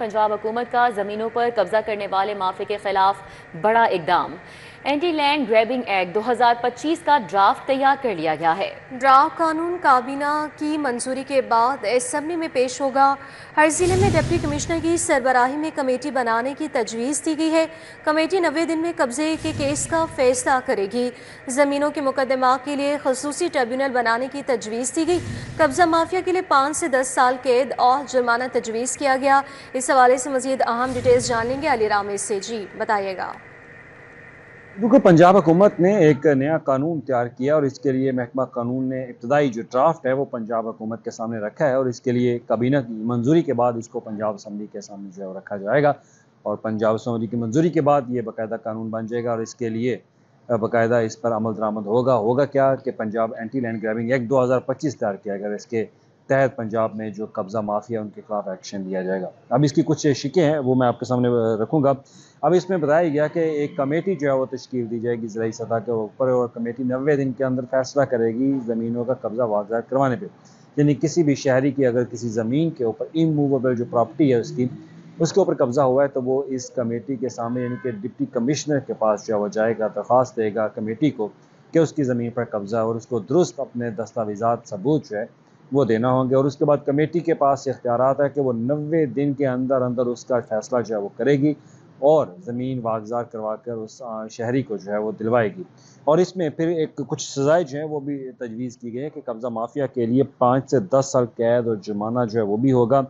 पंजाब हुकूमत का जमीनों पर कब्जा करने वाले माफिया के खिलाफ बड़ा इकदाम। एंटी लैंड ग्रैबिंग एक्ट 2025 का ड्राफ्ट तैयार कर लिया गया है। ड्राफ्ट कानून काबीना की मंजूरी के बाद असेंबली में पेश होगा। हर जिले में डिप्टी कमिश्नर की सरबराही में कमेटी बनाने की तजवीज़ दी गई है। कमेटी 90 दिन में कब्जे के केस का फैसला करेगी। ज़मीनों के मुकदमा के लिए खसूसी ट्रिब्यूनल बनाने की तजवीज़ दी गई। कब्जा माफिया के लिए 5 से 10 साल कैद और जुर्माना तजवीज़ किया गया। इस हवाले से मज़ीद अहम डिटेल्स जान लेंगे अली रामेश से। जी बताइएगा। क्योंकि पंजाब हुकूमत ने एक नया कानून तैयार किया और इसके लिए महकमा कानून ने इब्तदाई जो ड्राफ्ट है वो पंजाब हुकूमत के सामने रखा है और इसके लिए काबीना की मंजूरी के बाद इसको पंजाब असम्बली के सामने जो है रखा जाएगा और पंजाब असम्बली की मंजूरी के बाद ये बाकायदा कानून बन जाएगा और इसके लिए बाकायदा इस पर अमल दरामद होगा क्या कि Punjab anti land grabbing act 2025 तैयार किया गया। इसके तहत पंजाब में जो कब्जा माफिया उनके खिलाफ एक्शन लिया जाएगा। अब इसकी कुछ शिकें हैं वो मैं आपके सामने रखूँगा। अब इसमें बताया गया कि एक कमेटी जो है वो तश्कील दी जाएगी ज़िलाई सतह के ऊपर और कमेटी 90 दिन के अंदर फैसला करेगी ज़मीनों का कब्जा वाज़ा करवाने पे। यानी किसी भी शहरी की अगर किसी ज़मीन के ऊपर इमूवेबल जो प्रॉपर्टी है उसके ऊपर कब्जा हुआ है तो वो इस कमेटी के सामने यानी कि डिप्टी कमिश्नर के पास जो है वो जाएगा, दरख्वास्त देगा कमेटी को कि उसकी ज़मीन पर कब्जा है और उसको दुरुस्त अपने दस्तावेज़ात सबूत जो है वो देना होंगे और उसके बाद कमेटी के पास इख्तियारात है कि वो 90 दिन के अंदर अंदर उसका फैसला जो है वो करेगी और ज़मीन वागजार करवा कर उस शहरी को जो है वो दिलवाएगी। और इसमें फिर एक कुछ सज़ाएँ जो हैं वो भी तजवीज़ की गई है कि कब्ज़ा माफिया के लिए 5 से 10 साल कैद और जुर्माना जो है वो भी होगा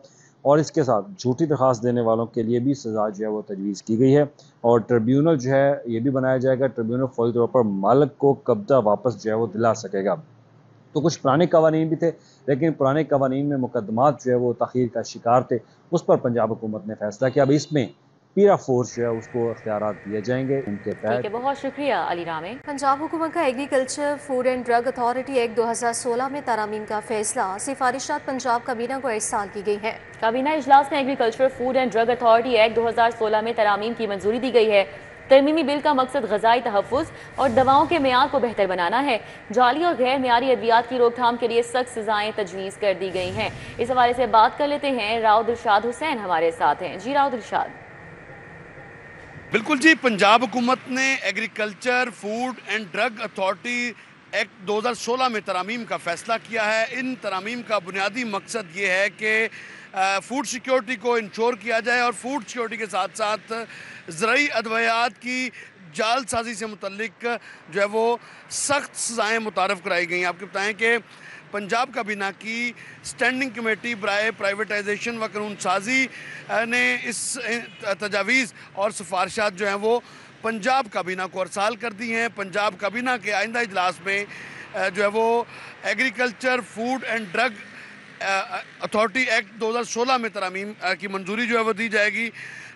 और इसके साथ झूठी दरख्वास्त देने वालों के लिए भी सज़ा जो है वो तजवीज़ की गई है और ट्रिब्यूनल जो है ये भी बनाया जाएगा। ट्रिब्यूनल फौरी तौर पर मालिक को कब्जा वापस जो है वो दिला सकेगा। तो कुछ पुराने कवानीन भी थे लेकिन पुराने कवानीन में मुकदमात जो है वो तख़ीर का शिकार थे, उस पर पंजाब हुकूमत ने फैसला किया। अब इसमें पीरा फोर्स जो है उसको इख्तियारात दिए जाएंगे उनके तहत। ठीक है, बहुत शुक्रिया अली रामे। पंजाब हुकूमत का agriculture food and drug authority act 2016 में तरमीम का फैसला। सिफारिशात पंजाब काबीना को इरसाल की गई है। काबीना इजलास में agriculture food and drug authority act 2016 में तरमीम की मंजूरी दी गई है। तरमीमी बिल का मकसद ग़ज़ाई तहफ़्फ़ुज़ और दवाओं के मेयार को बेहतर बनाना है। जाली और गैर मेयारी अद्वियात की रोकथाम के लिए सख्त सज़ाएँ तजवीज़ कर दी गई हैं। इस हवाले से बात कर लेते हैं, राव दिलशाद हुसैन हमारे साथ हैं। जी राव दिलशाद। बिल्कुल जी, पंजाब हुकूमत ने agriculture food and drug authority act 2016 में तरमीम का फ़ैसला किया है। इन तरमीम का बुनियादी मकसद ये है कि फूड सिक्योरिटी को इंश्योर किया जाए और फूड सिक्योरिटी के साथ साथ ज़रूरी अद्वियात की जालसाजी से मुतल्लिक जो है वो सख्त सज़ाएँ मुतारफ़ कराई गई हैं। आपको बताएँ कि पंजाब काबीना की स्टैंडिंग कमेटी बराए प्राइवेटाइजेशन व कानून साजी ने इस तजावीज़ और सिफारिशात जो हैं वो पंजाब काबीना को अरसाल कर दी हैं। पंजाब काबीना के आइंदा इजलास में जो है वो agriculture food and drug authority act 2016 में तरमीम की मंजूरी जो है वो दी जाएगी।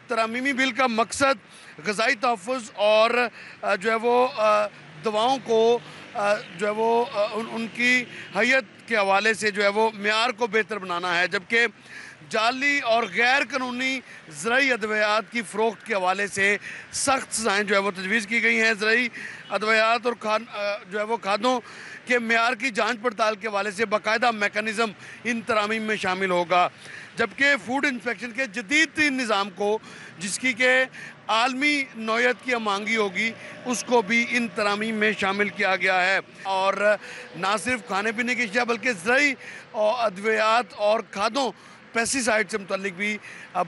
तरमीमी बिल का मकसद ग़ज़ाई तहफ़्फ़ुज़ और जो है वो दवाओं को जो है वो उनकी हैयत के हवाले से जो है वो मेयार को बेहतर बनाना है, जबकि जाली और गैर कानूनी ज़रूरी अद्वियात की फ़रोख्त के हवाले से सख्त सज़ाएँ जो है वो तजवीज़ की गई हैं। ज़रूरी अद्वियात और जो है वो खादों के मेयार की जांच पड़ताल के हवाले से बाकायदा मेकनिज़म इन तरामीम में शामिल होगा, जबकि फूड इंस्पेक्शन के जदीद तीन निज़ाम को जिसकी के आलमी नौयत की मांगी होगी उसको भी इन तरामीम में शामिल किया गया है। और ना सिर्फ खाने पीने की अशिया बल्कि ज़रूरी अद्वियात और खादों पेस्टिसाइड से मुतल्लिक भी अब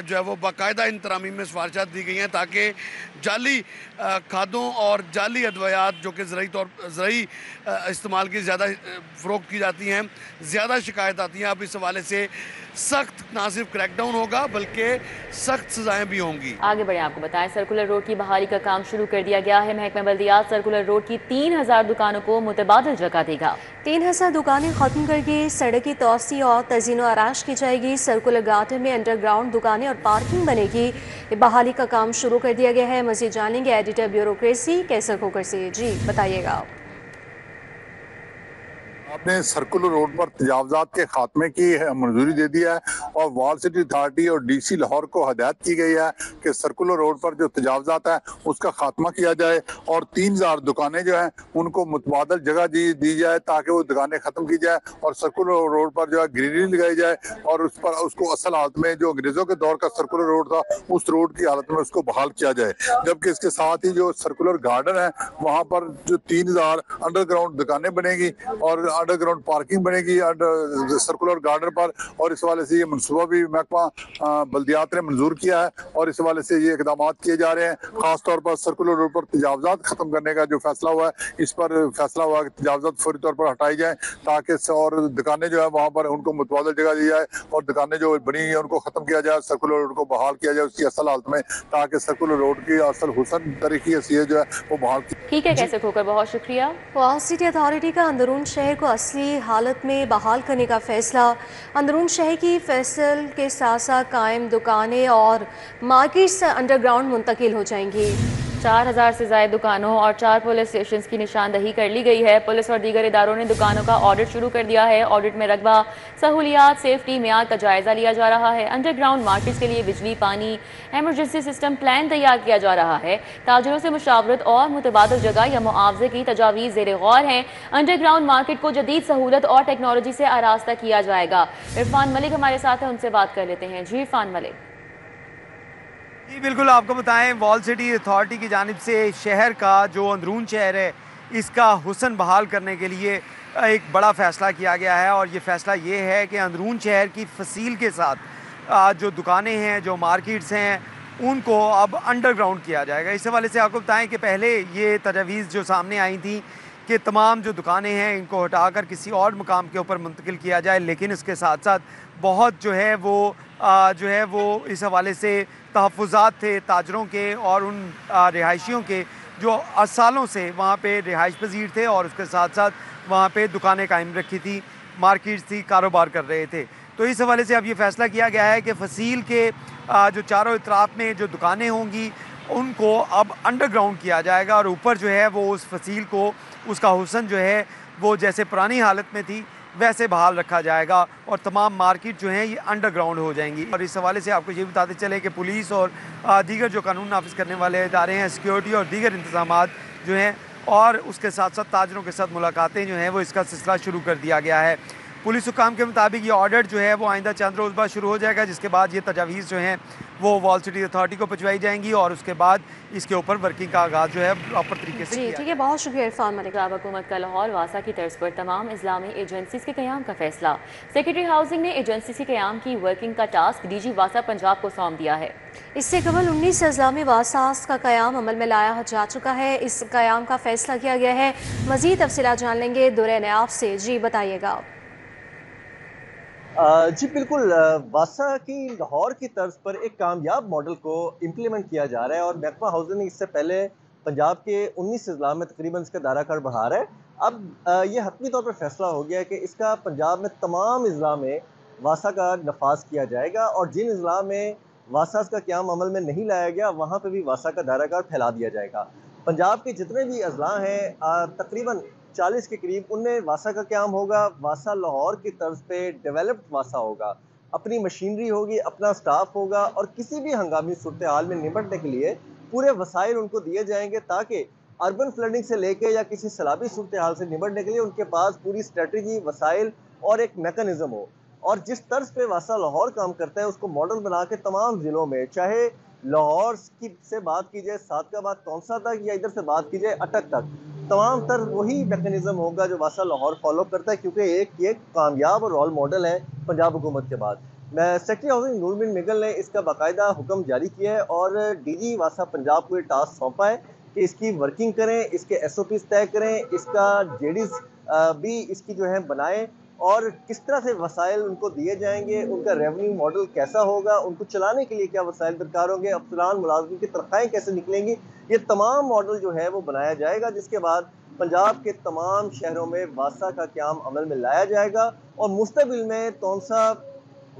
जो है वो बाकायदा इन तरामीम में सिफारिशात दी गई हैं ताकि जाली खादों और जाली अद्वियात जो कि ज़रूरी इस्तेमाल की ज़्यादा फ़रोख्त की जाती हैं, ज़्यादा शिकायत आती हैं। अब इस हवाले से सख्त ना सिर्फ क्रैकडाउन होगा बल्कि सख्त सजाएं भी होंगी। आगे बढ़े आपको बताएं, सर्कुलर रोड की बहाली का काम शुरू कर दिया गया है। महकमा बल्दियात सर्कुलर रोड की 3000 दुकानों को मुतबादिल जगह देगा। 3000 दुकानें खत्म करके सड़क की तोसी और तज़ीन व आराश की जाएगी। सर्कुलर गार्डन में अंडरग्राउंड दुकानें और पार्किंग बनेगी। बहाली का काम शुरू कर दिया गया है। मज़ीद जानेंगे एडिटर ब्यूरोक्रेसी कैसर खोकर से। जी बताइएगा। ने सर्कुलर रोड पर तजावजात के खात्मे की मंजूरी दे दी है और वॉल सिटी अथॉरिटी और डीसी लाहौर को हदायत की गई है कि सर्कुलर रोड पर जो तजावजात है उसका खात्मा किया जाए और 3000 दुकानें जो हैं उनको मुतबादल जगह दी जाए ताकि वो दुकानें खत्म की जाए और सर्कुलर रोड पर जो है ग्रीनरी लगाई जाए और उस पर उसको असल हालत में जो अंग्रेजों के दौर का सर्कुलर रोड था उस रोड की हालत में उसको बहाल किया जाए। जबकि इसके साथ ही जो सर्कुलर गार्डन है वहां पर जो 3000 अंडरग्राउंड दुकानें बनेगी और अंडरग्राउंड पार्किंग बनेगी सर्कुलर गार्डन पर और इस वाले से ये मनसूबा भी महकमा बल्दियात ने मंजूर किया है और इस वाले से ये इकदाम किए जा रहे हैं। खासतौर पर सर्कुलर रोड पर तजावजात खत्म करने का जो फैसला हुआ है इस पर फैसला हुआ कि तजावजात फौरी तौर पर हटाई जाए ताकि और दुकानें जो है वहां पर उनको मुतबादल जगह दी जाए और दुकानें जो बनी है उनको खत्म किया जाए, सर्कुलर रोड को बहाल किया जाए उसकी असल हालत में ताकि सर्कुलर रोड की असल हुसन तरीकी हैसियत जो है वो बहाल की। ठीक है कैसे खोकर, बहुत शुक्रिया। वॉल सिटी अथॉरिटी का अंदरून शहर को असली हालत में बहाल करने का फैसला। अंदरून शहर की फसल के साथ साथ कायम दुकानें और मार्केट्स अंडरग्राउंड मुंतकिल हो जाएंगी। 4000 से ज़ायद दुकानों और 4 पुलिस स्टेशन की निशानदही कर ली गई है। पुलिस और दीगर इदारों ने दुकानों का ऑडिट शुरू कर दिया है। ऑडिट में रकबा, सहूलियात, सेफ्टी, मियाद का जायजा लिया जा रहा है। अंडरग्राउंड मार्केट्स के लिए बिजली, पानी, एमरजेंसी सिस्टम प्लान तैयार किया जा रहा है। ताजरों से मुशावरत और मुतबादल जगह या मुआवजे की तजावीज़ ज़ेर गौर हैं। अंडरग्राउंड मार्केट को जदीद सहूलत और टेक्नोलॉजी से आरास्ता किया जाएगा। इरफान मलिक हमारे साथ हैं, उनसे बात कर लेते हैं। जी इरफान मलिक। जी बिल्कुल, आपको बताएं वॉल सिटी अथॉरिटी की जानिब से शहर का जो अंदरून शहर है इसका हुसन बहाल करने के लिए एक बड़ा फ़ैसला किया गया है और ये फ़ैसला ये है कि अंदरून शहर की फसील के साथ जो दुकानें हैं, जो मार्केट्स हैं, उनको अब अंडरग्राउंड किया जाएगा। इस हवाले से आपको बताएं कि पहले ये तजवीज़ जो सामने आई थी कि तमाम जो दुकानें हैं इनको हटाकर किसी और मुकाम के ऊपर मुंतकिल किया जाए, लेकिन इसके साथ साथ बहुत जो है वो इस हवाले से तहफ़्फ़ुज़ात थे ताजरों के और उन रिहायशियों के जो सालों से वहाँ पे रिहाइश पजीर थे और उसके साथ साथ वहाँ पे दुकानें कायम रखी थी, मार्केट्स थी, कारोबार कर रहे थे। तो इस हवाले से अब ये फ़ैसला किया गया है कि फसील के जो चारों इतराफ़ में जो दुकानें होंगी उनको अब अंडरग्राउंड किया जाएगा और ऊपर जो है वो उस फसील को, उसका हुसन जो है वो जैसे पुरानी हालत में थी वैसे बहाल रखा जाएगा और तमाम मार्केट जो हैं ये अंडरग्राउंड हो जाएंगी। और इस हवाले से आपको ये बताते चले कि पुलिस और दीगर जो कानून नाफिज करने वाले इदारे हैं, सिक्योरिटी और दीगर इंतजामात जो हैं और उसके साथ साथ ताजरों के साथ मुलाकातें जो हैं वो इसका सिलसिला शुरू कर दिया गया है। पुलिस हुकाम के मुताबिक ये ऑर्डर जो है वो आइंदा चंद रोज़ बाद शुरू हो जाएगा, जिसके बाद ये तजावीज़ जो हैं वो वॉल सिटी अथॉरिटी को भिजवाई जाएंगी और उसके बाद इसके ऊपर वर्किंग का आगाज़ जो है प्रॉपर तरीके से ठीक है, बहुत शुक्रिया इरफान मलिक। हुकूमत का लाहौर वासा की तर्ज पर तमाम इस्लामी एजेंसीज के क़याम का फैसला। सेक्रेटरी हाउसिंग ने एजेंसी के क़याम की वर्किंग का टास्क डीजी वासा पंजाब को सौंप दिया है। इससे कबल 19 इस्लामी वासास का क़याम अमल में लाया जा चुका है। इस क़याम का फैसला किया गया है। मज़ीद तफसीलात जान लेंगे दुरे नयाब से। जी बताइएगा। जी बिल्कुल, वासा की लाहौर की तर्ज पर एक कामयाब मॉडल को इम्प्लीमेंट किया जा रहा है और महकमा हाउसिंग इससे पहले पंजाब के 19 अजला में तकरीबन इसका दायरा कार बढ़ा रहा है। अब ये हतमी तौर पर फैसला हो गया है कि इसका पंजाब में तमाम अजला में वासा का नफाज किया जाएगा और जिन अजला में वासास का क़याम अमल में नहीं लाया गया वहाँ पर भी वासा का दायरा कार फैला दिया जाएगा। पंजाब के जितने भी अजला हैं तकरीबन 40 के करीब उनमें वासा का क़याम होगा। वासा लाहौर की तर्ज पे डेवलप्ड वासा होगा, अपनी मशीनरी होगी, अपना स्टाफ होगा और किसी भी हंगामी सूरत हाल में निपटने के लिए पूरे वसाइल उनको दिए जाएंगे ताकि अर्बन फ्लडिंग से लेके या किसी सैलाबी सूरत हाल से निपटने के लिए उनके पास पूरी स्ट्रेटजी, वसाइल और एक मैकेनिज्म हो। और जिस तर्ज पे वासा लाहौर काम करता है उसको मॉडल बना के तमाम ज़िलों में, चाहे लाहौर की से बात की जाए सादकाबाद तौंसा तक या इधर से बात की जाए अटक तक, तमाम तर वही मैकेनिज्म होगा जो वासा लाहौर फॉलो करता है क्योंकि ये कामयाब और रोल मॉडल है पंजाब हुकूमत के बाद। सेक्रेटरी हाउसिंग नूर बिन मिगल ने इसका बाकायदा हुक्म जारी किया है और डीजी वासा पंजाब को ये टास्क सौंपा है कि इसकी वर्किंग करें, इसके SOPs तय करें, इसका JDs भी इसकी जो है बनाएं और किस तरह से वसाइल उनको दिए जाएंगे, उनका रेवेन्यू मॉडल कैसा होगा, उनको चलाने के लिए क्या वसाइल दरकार होंगे, अफसरान मुलाजिम की तनख्वाहें कैसे निकलेंगी, ये तमाम मॉडल जो है वो बनाया जाएगा। जिसके बाद पंजाब के तमाम शहरों में वासा का क़याम अमल में लाया जाएगा और मुस्तबिल में तौंसा,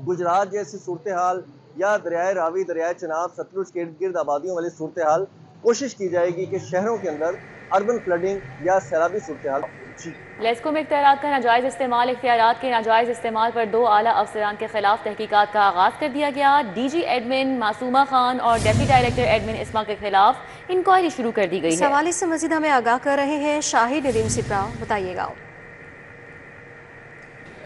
गुजरात जैसी सूरत हाल या दरियाए रावी, दरियाए चनाब, सतलुज के इर्द गिर्द आबादियों वाली सूरत हाल कोशिश की जाएगी कि शहरों के अंदर अर्बन फ्लडिंग या सैलाबी सूरत हाल लेस्को में इख्तियारात का नाजायज़ इस्तेमाल इख्तियारात के नाजायज़ इस्तेमाल पर 2 आला अफसरान के खिलाफ तहकीकात का आगाज़ कर दिया गया। डीजी एडमिन मासूमा खान और डिप्टी डायरेक्टर एडमिन इस्मा के खिलाफ इंक्वायरी शुरू कर दी गई है। इस हवाले से मजीद हमें आगाह कर रहे हैं शाहिद नदीम सिप्रा, बताइएगा।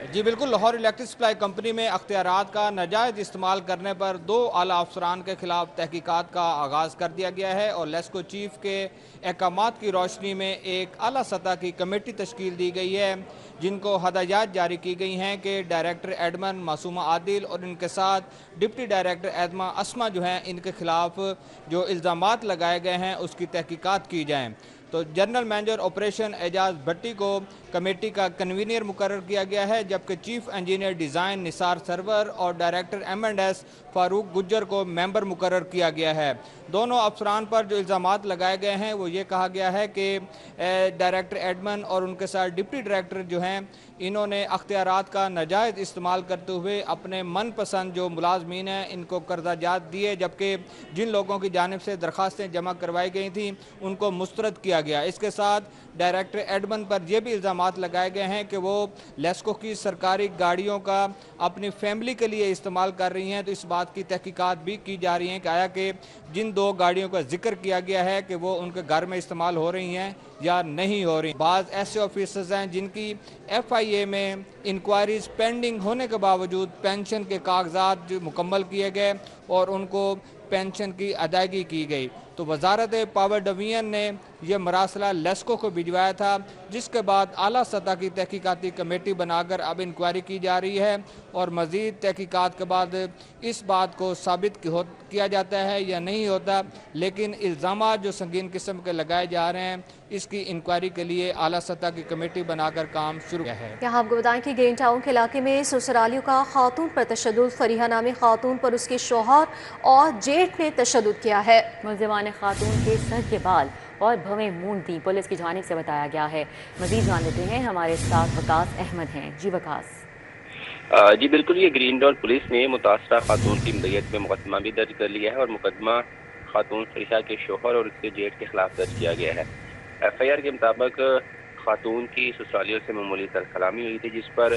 जी बिल्कुल, लाहौर इलेक्ट्रिक सप्लाई कंपनी में अख्तियारात का नाजायज़ इस्तेमाल करने पर 2 आला अफसरान के खिलाफ तहकीकात का आगाज़ कर दिया गया है और लेस्को चीफ के अहकामात की रोशनी में एक आला सतह की कमेटी तश्कील दी गई है, जिनको हदायत जारी की गई हैं कि डायरेक्टर एडमन मासूमा आदिल और इनके साथ डिप्टी डायरेक्टर एदमा अस्मा जो हैं, इनके खिलाफ जो इल्ज़ामात लगाए गए हैं उसकी तहकीकात की जाएँ। तो general manager operation Ejaz Bhatti को कमेटी का कन्वीनर मुकर्रर किया गया है, जबकि chief engineer design Nisar Sarwar और डायरेक्टर M&S फारूक गुज्जर को मेंबर मुकर्रर किया गया है। दोनों अफसरान पर जो इल्ज़ामात लगाए गए हैं वो ये कहा गया है कि डायरेक्टर एडमन और उनके साथ डिप्टी डायरेक्टर जो हैं, इन्होंने अख्तियारात का नाजायज़ इस्तेमाल करते हुए अपने मनपसंद जो मुलाजमीन हैं इनको कर्जाजात दिए, जबकि जिन लोगों की जानिब से दरख्वास्तें जमा करवाई गई थी उनको मुस्तरद किया गया। इसके साथ डायरेक्टर एडमन पर यह भी इल्ज़ामात लगाए गए हैं कि वो लेस्को की सरकारी गाड़ियों का अपनी फैमिली के लिए इस्तेमाल कर रही हैं। तो इस बात की तहकीकात भी की जा रही हैं कि आया कि जिन 2 गाड़ियों का जिक्र किया गया है कि वो उनके घर में इस्तेमाल हो रही हैं या नहीं हो रही। बाज़ ऐसे ऑफिसर्स हैं जिनकी FIA में इंक्वायरीज पेंडिंग होने के बावजूद पेंशन के कागजात मुकम्मल किए गए और उनको पेंशन की अदायगी की गई। तो वजारत पावर डिवीजन ने यह मरासला लेस्को को भिजवाया था, जिसके बाद आला सतह की तहकीकाती कमेटी बनाकर अब इंक्वायरी की जा रही है और मज़ीद तहकीकात के बाद इस बात को साबित किया जाता है या नहीं होता। लेकिन इल्ज़ामात जो संगीन किस्म के लगाए जा रहे हैं, इसकी इंक्वायरी के लिए आला सतह की कमेटी बनाकर काम शुरू किया है। यहाँ आपको बताएं कि ग्रीन टाउन के इलाके में ससुरालियों का खातून पर तशद्दुद, फरीहा नामी खातून पर उसके शौहर और जेठ ने तशद्दुद किया है। मुल्ज़िमान खातून के सर के बाल और भवें मूंद दी, पुलिस की जानिब से बताया गया है। मज़ीद जान लेते हैं, हमारे साथ वकास अहमद हैं। जी वकास। जी बिल्कुल, ये ग्रीन टाउन पुलिस ने मुतासरा खातून की मदयत में मुकदमा भी दर्ज कर लिया है और मुकदमा खातून फरीहा के शौहर और उसके जेठ के खिलाफ दर्ज किया गया है। FIR के मुताबिक खातून की ससुरालियों से मामूली सलामी हुई थी, जिस पर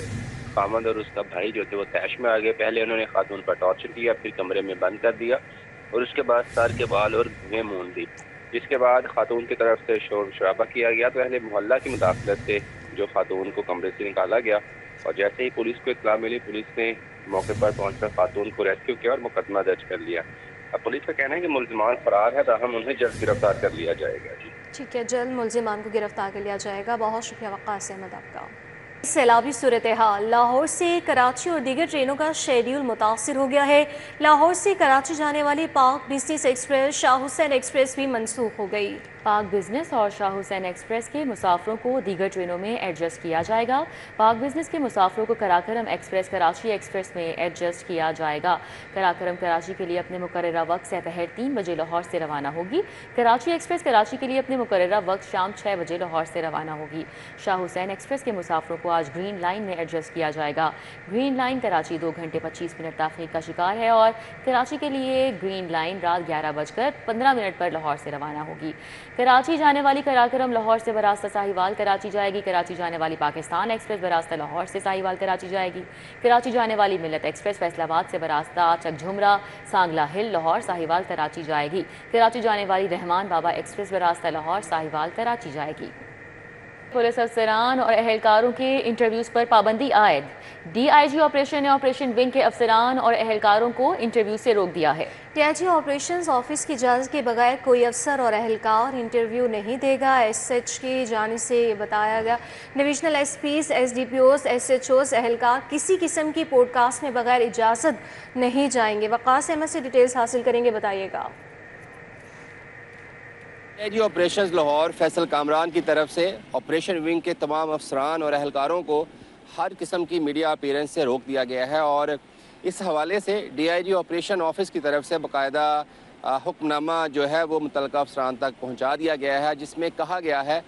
खामद और उसका भाई जो थे वो तैश में आ गए। पहले उन्होंने खातून पर टॉर्चर किया, फिर कमरे में बंद कर दिया और उसके बाद सर के बाल और भुएं मूंद दी, जिसके बाद खातून की तरफ से शोर शराबा किया गया। तो अहले मोहल्ला की मुदाखलत से जो खातून को कमरे से निकाला गया और जैसे ही पुलिस को इत्तला मिली, पुलिस ने मौके पर पहुंचकर खातून को रेस्क्यू किया और मुकदमा दर्ज कर लिया। अब पुलिस का कहना है कि मुल्जिमान फरार है, ताहम उन्हें जल्द गिरफ्तार कर लिया जाएगा। जी ठीक है, जल्द मुल्जिमान को गिरफ्तार कर लिया जाएगा। बहुत शुक्रिया वकास अहमद आपका। सैलाबी सूरत हाल, लाहौर से कराची और दीगर ट्रेनों का शेड्यूल मुतासर हो गया है। लाहौर से कराची जाने वाली पाक business express, Shah Hussain express भी मनसूख हो गई। पाक बिजनेस और शाह हुसैन एक्सप्रेस के मुसाफिरों को दीगर ट्रेनों में एडजस्ट किया जाएगा। पाक बिजनेस के मुसाफिरों को कराकरम एक्सप्रेस कराची एक्सप्रेस में एडजस्ट किया जाएगा। कराकरम कराची के लिए अपने मुकर्ररा वक्त सहपहर 3 बजे लाहौर से रवाना होगी। कराची एक्सप्रेस कराची के लिए अपने मुकर्ररा वक्त शाम 6 बजे लाहौर से रवाना होगी। शाह हुसैन एक्सप्रेस के मुसाफिरों को आज ग्रीन लाइन में एडजस्ट किया जाएगा। ग्रीन लाइन कराची 2 घंटे 25 मिनट ताख़ीर का शिकार है और कराची के लिए ग्रीन लाइन रात 11:15 पर लाहौर से रवाना होगी। कराची जाने वाली कराकरम लाहौर से बरास्ता साहिवाल कराची जाएगी। कराची जाने वाली पाकिस्तान एक्सप्रेस बरास्ता लाहौर से साहिवाल कराची जाएगी। कराची जाने वाली मिल्लत एक्सप्रेस फैसलाबाद से बरास्ता चकझुमरा सांगला हिल लाहौर साहिवाल कराची जाएगी। कराची जाने वाली रहमान बाबा एक्सप्रेस बरास्ता लाहौर साहिवाल कराची जाएगी। पुलिस अफसरान और अहलकारों के इंटरव्यूज़ पर पाबंदी आयद। DIG ऑपरेशन ने ऑपरेशन विंग के अफसरान और अहलकारों को इंटरव्यू से रोक दिया है। DIG ऑपरेशंस ऑफिस की इजाज़त के बगैर कोई अफसर और अहलकार इंटरव्यू नहीं देगा। SH की जानिब से ये बताया गया। डिविजनल SPs, SDPOs, SHOs अहलकार किसी किस्म की पॉडकास्ट में बगैर इजाज़त नहीं जाएंगे। वकास अहमद से डिटेल्स हासिल करेंगे, बताइएगा। DIG ऑपरेशंस लाहौर फैसल कामरान की तरफ से ऑपरेशन विंग के तमाम अफसरान और अहलकारों को हर किस्म की मीडिया अपीयरेंस से रोक दिया गया है और इस हवाले से DIG ऑपरेशन ऑफिस की तरफ से बाकायदा हुक्मनामा जो है वो मुतल्लिक़ा अफसरान तक पहुंचा दिया गया है, जिसमें कहा गया है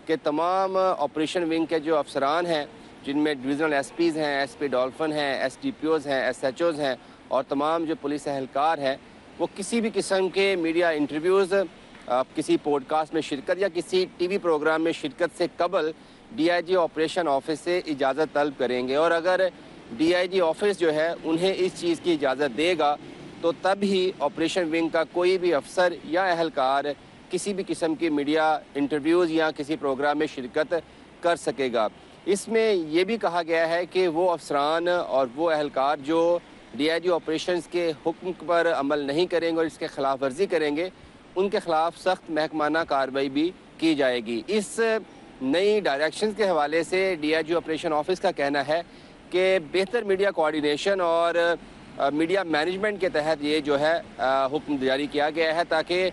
कि तमाम ऑपरेशन विंग के जो अफसरान हैं, जिनमें डिविजनल SPs हैं, SP डॉल्फिन हैं, SDPOs हैं, SHOs हैं और तमाम जो पुलिस अहलकार हैं, वो किसी भी किस्म के मीडिया इंटरव्यूज़, किसी पॉडकास्ट में शिरकत या किसी TV प्रोग्राम में शिरकत से कबल DIG ऑपरेशन ऑफिस से इजाज़त तलब करेंगे और अगर DIG ऑफिस जो है उन्हें इस चीज़ की इजाज़त देगा तो तब ही ऑपरेशन विंग का कोई भी अफसर या अहलकार किसी भी किस्म की मीडिया इंटरव्यूज़ या किसी प्रोग्राम में शिरकत कर सकेगा। इसमें यह भी कहा गया है कि वो अफसरान और वो अहलकार जो DIG ऑपरेशंस के हुक्म पर अमल नहीं करेंगे और इसके खिलाफ वर्जी करेंगे, उनके खिलाफ सख्त महकमाना कार्रवाई भी की जाएगी। इस नई डायरेक्शंस के हवाले से DIG ऑपरेशन ऑफिस का कहना है कि बेहतर मीडिया कोऑर्डिनेशन और मीडिया मैनेजमेंट के तहत ये जो है हुक्म जारी किया गया है ताकि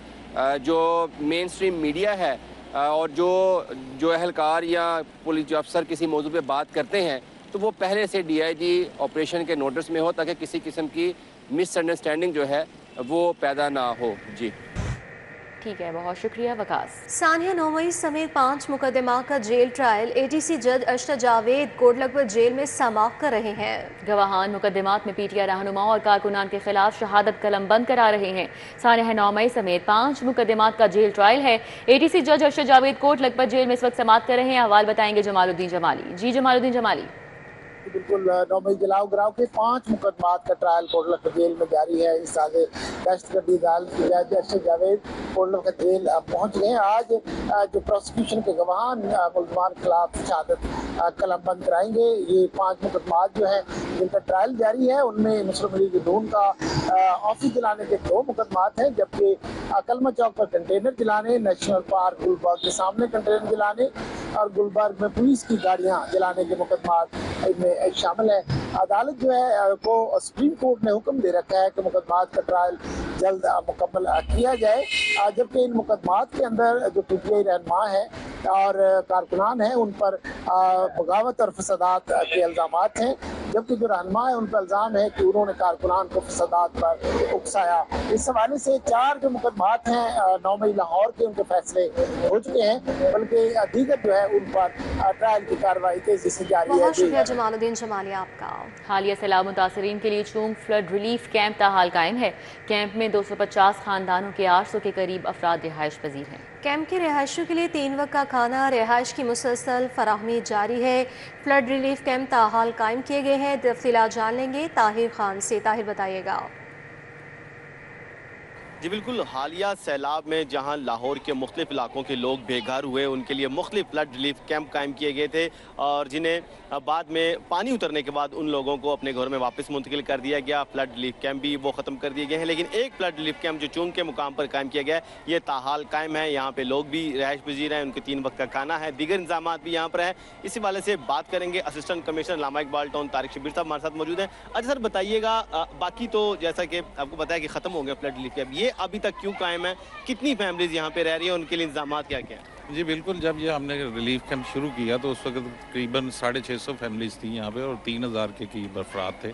जो मेन स्ट्रीम मीडिया है और जो अहलकार या पुलिस जो अफसर किसी मौजू पे बात करते हैं तो वो पहले से DIG ऑपरेशन के नोटिस में हो ताकि किसी किस्म की मिसअंडरस्टैंडिंग जो है वो पैदा ना हो। जी ठीक है, बहुत शुक्रिया वकास। सानिया नोमई समेत 5 मुकदमा का जेल ट्रायल ATC जज अशरफ जावेद कोटलखपत जेल में समाप्त कर रहे हैं। गवाहान मुकदमात में PTI रहनुमाओं और कारकुनान के खिलाफ शहादत कलम बंद करा रहे हैं। सानिया नोमई समेत 5 मुकदमात का जेल ट्रायल है। ATC जज अशरफ जावेद कोटलखपत जेल में इस वक्त समाप्त कर रहे हैं। अहवाल बताएंगे जमालुद्दीन जमाली। जी जमालुद्दीन जमाली। बिल्कुल नौमई जलाओ गिराव के 5 मुकदमात का ट्रायल कोटलखपत जेल में जारी है। इस साल दहशतगर्दी अदालत के जज अशरफ जावेद कोटलखपत जेल पहुंच गए। आज जो प्रोसिक्यूशन के गवाहान मुलजमान के खिलाफ शहादत कलम बंद कराएंगे। ये 5 मुकदमात जो हैं जिनका ट्रायल जारी है उनमें मुस्लिम लीग नून का ऑफिस जलाने के 2 मुकदमात हैं, जबकि कलमा चौक पर कंटेनर जलाने, नेशनल पार्क गुलबर्ग के सामने कंटेनर जलाने और गुलबर्ग में पुलिस की गाड़ियां जलाने के मुकदमात इनमें शामिल है। अदालत जो है को सुप्रीम कोर्ट ने हुक्म दे रखा है कि मुकदमात का ट्रायल जल्द मुकम्मल किया जाए, जबकि इन मुकदमात के अंदर जो PTI रहनुमा है और कारकुनान हैं उन पर बगावत और फसादात के इल्ज़ामात हैं, जबकि जो रहनुमा है उन पर इल्ज़ाम है कि उन्होंने कारकुनान को फसादात पर उकसाया। इस हवाले से 4 जो मुकदमात हैं नौमई लाहौर के उनके फैसले हो चुके हैं, बल्कि दीगर जो है उन पर ट्रायल की कार्रवाई तेजी से जारी है। बहुत शुक्रिया जमालुद्दीन जमाली आपका। हालिया सैलाब मुतासरीन के लिए चूंग फ्लड रिलीफ कैंप ताहाल कायम है। कैंप में 250 खानदानों के 800 के करीब अफराद रिहाइश पजीर हैं। कैंप के रिहायशियों के लिए 3 वक्त का खाना रिहाइश की मुसलसल फराहमी जारी है। फ्लड रिलीफ कैंप ताहाल कायम किए गए हैं। तफसीलात जान लेंगे ताहिर खान से। ताहिर बताइएगा। जी बिल्कुल, हालिया सैलाब में जहां लाहौर के मुख्तलिफ इलाकों के लोग बेघर हुए उनके लिए मुख्तलिफ फ्लड रिलीफ कैंप कायम किए गए थे और जिन्हें बाद में पानी उतरने के बाद उन लोगों को अपने घरों में वापस मुंतकिल कर दिया गया। फ्लड रिलीफ कैंप भी वो ख़त्म कर दिए गए हैं, लेकिन एक फ्लड रिलीफ कैंप जो चूंग के मुकाम पर कायम किया गया है ये ताहाल कायम है। यहाँ पे लोग भी रिहाइश पजीर हैं, उनके 3 वक्त का खाना है, दीगर इंतजाम भी यहाँ पर है। इसी वाले से बात करेंगे असिस्टेंट कमिश्नर अल्लामा इकबाल टाउन तारिक शबीर साहब हमारे साथ मौजूद हैं। अच्छा सर बताइएगा, बाकी तो जैसा कि आपको पता है कि ख़त्म हो गया फ्लड रिलीफ कैंप, ये अभी तक क्यों कायम है? कितनी फैमिलीज यहाँ पे रह रही है, उनके लिए इंतजाम क्या क्या है? जी बिल्कुल, जब ये हमने रिलीफ कैंप शुरू किया तो उस वक्त तकरीबन 650 फैमिलीज थी यहाँ पे और 3000 के करीब अफराद थे।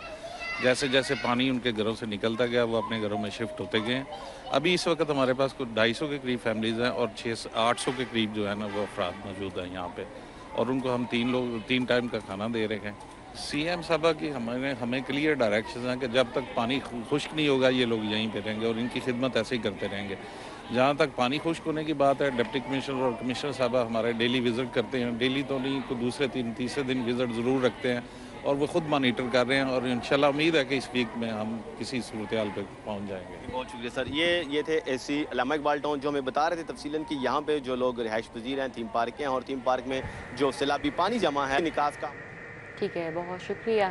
जैसे जैसे पानी उनके घरों से निकलता गया वो अपने घरों में शिफ्ट होते गए। अभी इस वक्त हमारे पास कुछ 250 के करीब फैमिलीज हैं और 800 के करीब जो है ना वो अफराद मौजूद हैं यहाँ पे, और उनको हम 3 टाइम का खाना दे रहे हैं। CM साहबा की हमें क्लियर डायरेक्शन है कि जब तक पानी खुश्क नहीं होगा ये लोग यहीं पे रहेंगे और इनकी खिदमत ऐसे ही करते रहेंगे। जहाँ तक पानी खुश्क होने की बात है, डिप्टी कमिश्नर और कमिश्नर साहबा हमारे डेली विज़िट करते हैं, डेली तो नहीं तो दूसरे तीसरे दिन विज़िट ज़रूर रखते हैं और वो खुद मॉनिटर कर रहे हैं और इंशाल्लाह उम्मीद है कि इस वीक में हम किसी सूरत-ए-हाल पे पहुँच जाएंगे। बहुत शुक्रिया सर। ये थे AC अल्लामा इकबाल टाउन जो हमें बता रहे थे तफसीलन कि यहाँ पे जो लोग रिहाइश पजीर हैं थीम पार्क के हैं और थीम पार्क में जो सैलाबी पानी जमा है निकास का। ठीक है, बहुत शुक्रिया।